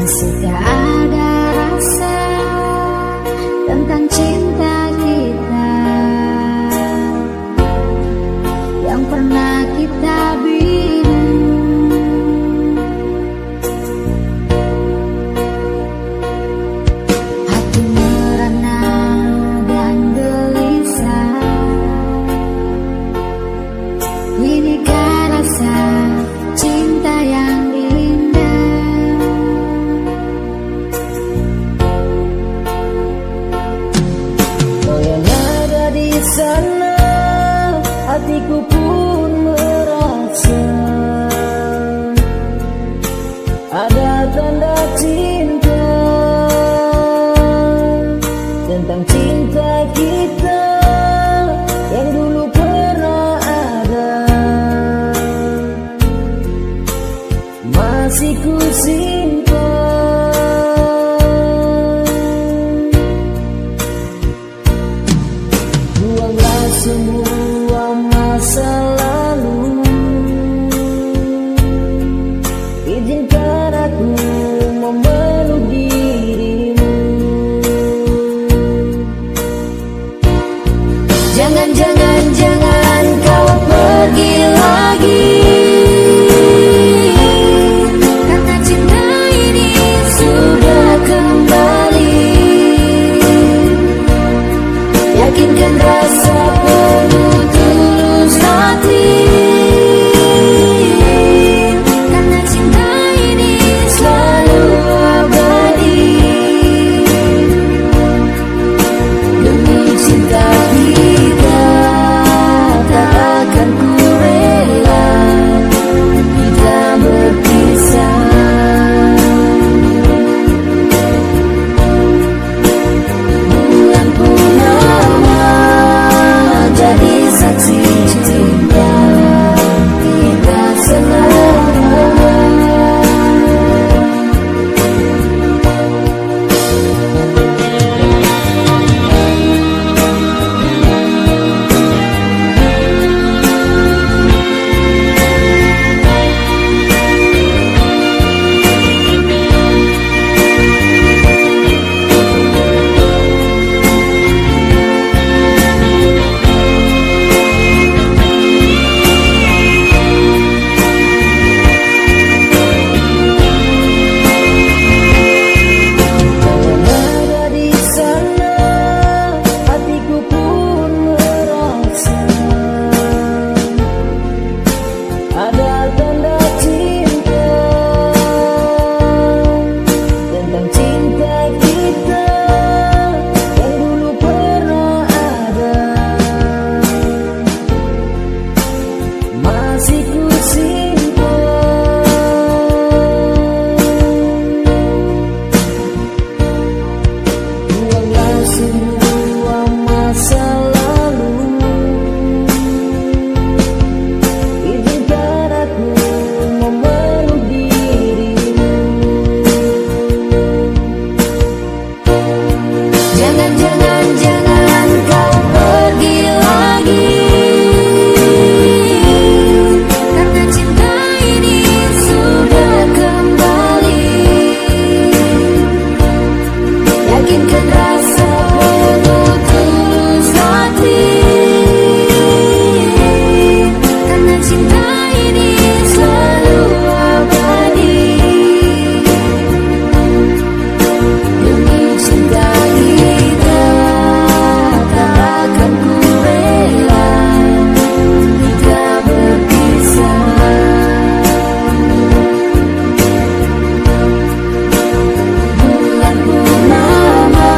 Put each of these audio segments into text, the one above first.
Sudah ada rasa tentang cinta kita yang pernah kita bina. Hati merana dan gelisah, inikah rasa cinta yang sana, hatiku pun merasa ada tanda cinta tentang cinta kita yang dulu pernah ada. Masih ku simpan. Buanglah semua masa lalu, izinkan aku memeluk dirimu. Jangan kau pergi lagi, karena cinta ini sudah kembali. Yakinkan rasa penuh tulus hati, karena cinta ini selalu abadi. Demi cinta kita tak akan ku rela kita berpisah. Bulan purnama jadi saksi cinta kita selama. Jangan kau pergi lagi, karena cinta ini sudah kembali. Yakinkan rasa penuh tulus hati, karena cinta ini selalu abadi. Demi cinta kita tak akan ku rela kita berpisah. Bulan purnama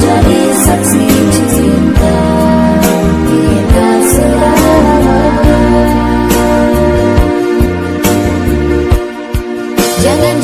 jadi saksi cinta kita selama. Jangan